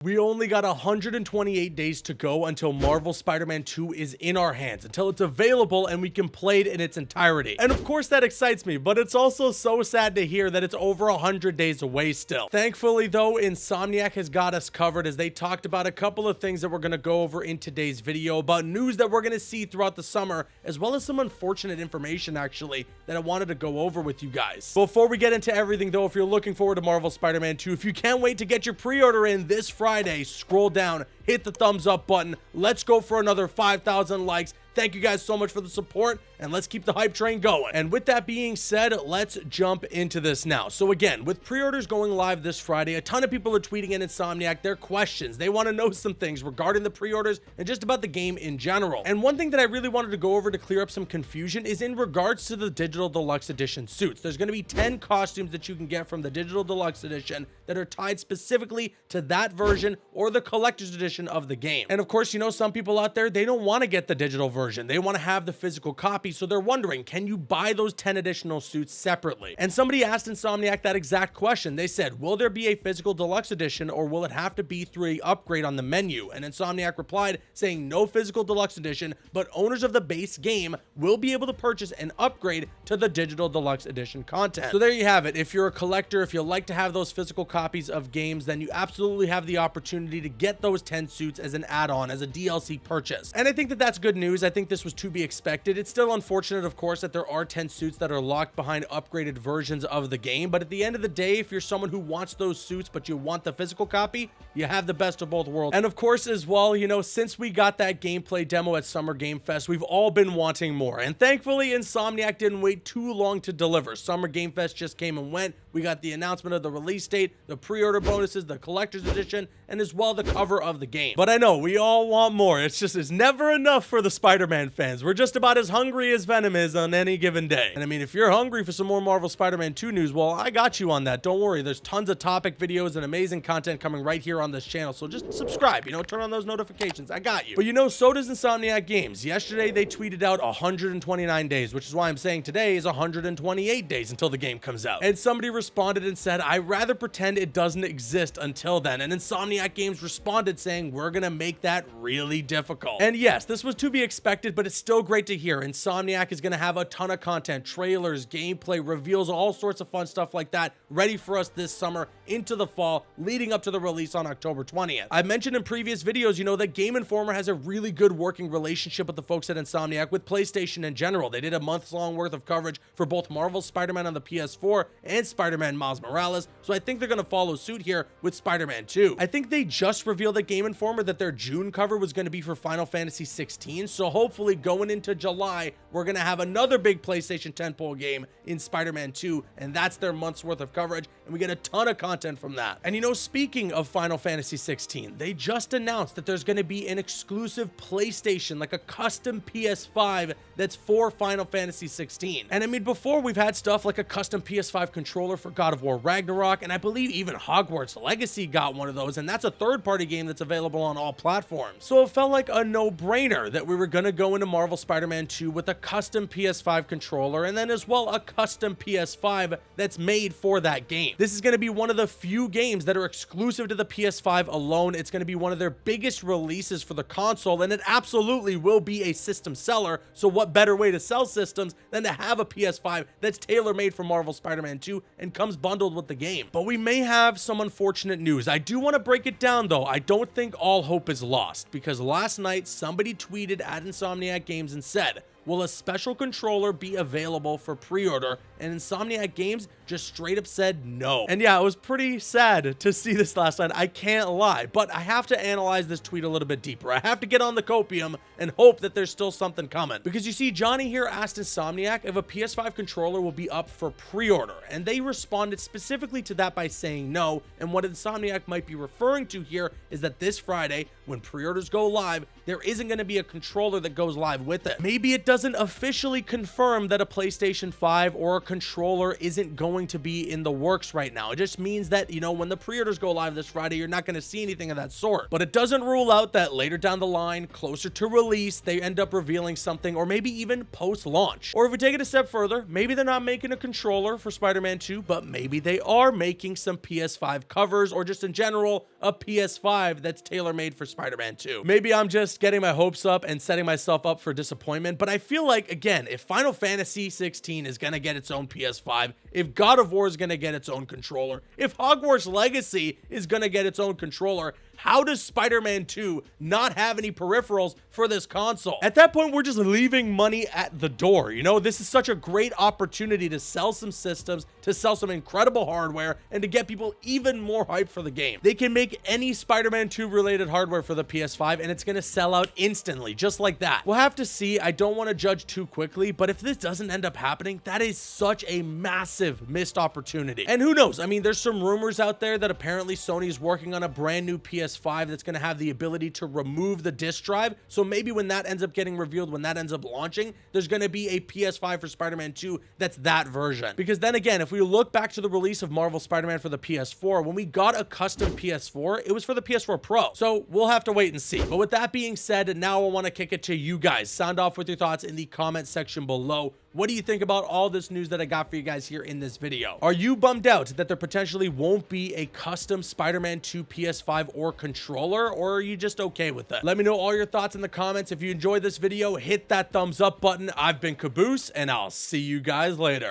We only got 128 days to go until Marvel Spider-Man 2 is in our hands, until it's available and we can play it in its entirety. And of course that excites me, but it's also so sad to hear that it's over 100 days away still. Thankfully though, Insomniac has got us covered as they talked about a couple of things that we're going to go over in today's video, about news that we're going to see throughout the summer, as well as some unfortunate information actually that I wanted to go over with you guys. Before we get into everything though, if you're looking forward to Marvel Spider-Man 2, if you can't wait to get your pre-order in this Friday, scroll down, hit the thumbs up button. Let's go for another 5,000 likes. Thank you guys so much for the support, and let's keep the hype train going. And with that being said, let's jump into this now. So again, with pre-orders going live this Friday, a ton of people are tweeting at Insomniac their questions. They want to know some things regarding the pre-orders and just about the game in general. And one thing that I really wanted to go over to clear up some confusion is in regards to the Digital Deluxe Edition suits. There's going to be 10 costumes that you can get from the Digital Deluxe Edition that are tied specifically to that version or the Collector's Edition of the game. And of course, you know, some people out there, they don't want to get the digital version. They want to have the physical copy, so they're wondering, can you buy those 10 additional suits separately? And somebody asked Insomniac that exact question. They said, will there be a physical deluxe edition, or will it have to be through an upgrade on the menu? And Insomniac replied saying no physical deluxe edition, but owners of the base game will be able to purchase an upgrade to the digital deluxe edition content. So there you have it. If you're a collector, if you like to have those physical copies of games, then you absolutely have the opportunity to get those 10 suits as an add-on, as a DLC purchase. And I think that that's good news. I think this was to be expected. It's still unfortunate, of course, that there are 10 suits that are locked behind upgraded versions of the game, but at the end of the day, if you're someone who wants those suits but you want the physical copy, you have the best of both worlds. And of course as well, you know, since we got that gameplay demo at Summer Game Fest, we've all been wanting more, and thankfully Insomniac didn't wait too long to deliver. Summer Game Fest just came and went. We got the announcement of the release date, the pre-order bonuses, the collector's edition, and as well the cover of the game. But I know we all want more. It's never enough for the Spider-Man fans. We're just about as hungry as Venom is on any given day. And I mean, if you're hungry for some more Marvel Spider-Man 2 news, well, I got you on that. Don't worry. There's tons of topic videos and amazing content coming right here on this channel. So just subscribe, you know, turn on those notifications. I got you. But you know, so does Insomniac Games. Yesterday, they tweeted out 129 days, which is why I'm saying today is 128 days until the game comes out. And somebody responded and said, I'd rather pretend it doesn't exist until then. And Insomniac Games responded saying, we're gonna make that really difficult. And yes, this was to be expected, but it's still great to hear. Insomniac is going to have a ton of content, trailers, gameplay, reveals, all sorts of fun stuff like that ready for us this summer into the fall, leading up to the release on October 20th. I've mentioned in previous videos, you know, that Game Informer has a really good working relationship with the folks at Insomniac, with PlayStation in general. They did a month-long worth of coverage for both Marvel's Spider-Man on the PS4 and Spider-Man Miles Morales, so I think they're going to follow suit here with Spider-Man 2. I think they just revealed at Game Informer that their June cover was going to be for Final Fantasy 16, so hopefully going into July, we're going to have another big PlayStation tentpole game in Spider-Man 2, and that's their month's worth of coverage, and we get a ton of content from that. And you know, speaking of Final Fantasy 16, they just announced that there's going to be an exclusive PlayStation, like a custom PS5 that's for Final Fantasy 16. And I mean, before we've had stuff like a custom PS5 controller for God of War Ragnarok, and I believe even Hogwarts Legacy got one of those, and that's a third-party game that's available on all platforms. So it felt like a no-brainer that we were going to go into Marvel Spider-Man 2 with a custom PS5 controller, and then as well a custom PS5 that's made for that game. This is going to be one of the few games that are exclusive to the PS5 alone. It's going to be one of their biggest releases for the console, and it absolutely will be a system seller. So what better way to sell systems than to have a PS5 that's tailor-made for Marvel Spider-Man 2 and comes bundled with the game. But we may have some unfortunate news. I do want to break it down though. I don't think all hope is lost, because last night somebody tweeted at Insomniac Games and said, will a special controller be available for pre-order? And Insomniac Games just straight up said no. And yeah, it was pretty sad to see this last night. I can't lie, but I have to analyze this tweet a little bit deeper. I have to get on the copium and hope that there's still something coming. Because you see, Johnny here asked Insomniac if a PS5 controller will be up for pre-order, and they responded specifically to that by saying no. And what Insomniac might be referring to here is that this Friday, when pre-orders go live, there isn't going to be a controller that goes live with it. Maybe it doesn't officially confirm that a PlayStation 5 or a controller isn't going to be in the works right now. It just means that, you know, when the pre-orders go live this Friday, you're not going to see anything of that sort. But it doesn't rule out that later down the line, closer to release, they end up revealing something, or maybe even post-launch. Or if we take it a step further, maybe they're not making a controller for Spider-Man 2, but maybe they are making some PS5 covers, or just in general, a PS5 that's tailor-made for Spider-Man 2. Maybe I'm just getting my hopes up and setting myself up for disappointment, but I feel like, again, if Final Fantasy 16 is gonna get its own PS5, if God of War is gonna get its own controller, if Hogwarts Legacy is gonna get its own controller, how does Spider-Man 2 not have any peripherals for this console? At that point, we're just leaving money at the door. You know, this is such a great opportunity to sell some systems, to sell some incredible hardware, and to get people even more hyped for the game. They can make any Spider-Man 2 related hardware for the PS5, and it's gonna sell out instantly, just like that. We'll have to see. I don't want to judge too quickly, but if this doesn't end up happening, that is such a massive missed opportunity. And who knows? I mean, there's some rumors out there that apparently Sony's working on a brand new PS5 that's going to have the ability to remove the disc drive. So maybe when that ends up getting revealed, when that ends up launching, there's going to be a PS5 for Spider-Man 2 that's that version. Because then again, if we look back to the release of Marvel Spider-Man for the PS4, when we got a custom PS4, it was for the PS4 Pro. So we'll have to wait and see. But with that being said, now I want to kick it to you guys. Sound off with your thoughts in the comment section below. What do you think about all this news that I got for you guys here in this video? Are you bummed out that there potentially won't be a custom Spider-Man 2 PS5 or controller, or are you just okay with it? Let me know all your thoughts in the comments. If you enjoyed this video, hit that thumbs up button. I've been Caboose, and I'll see you guys later.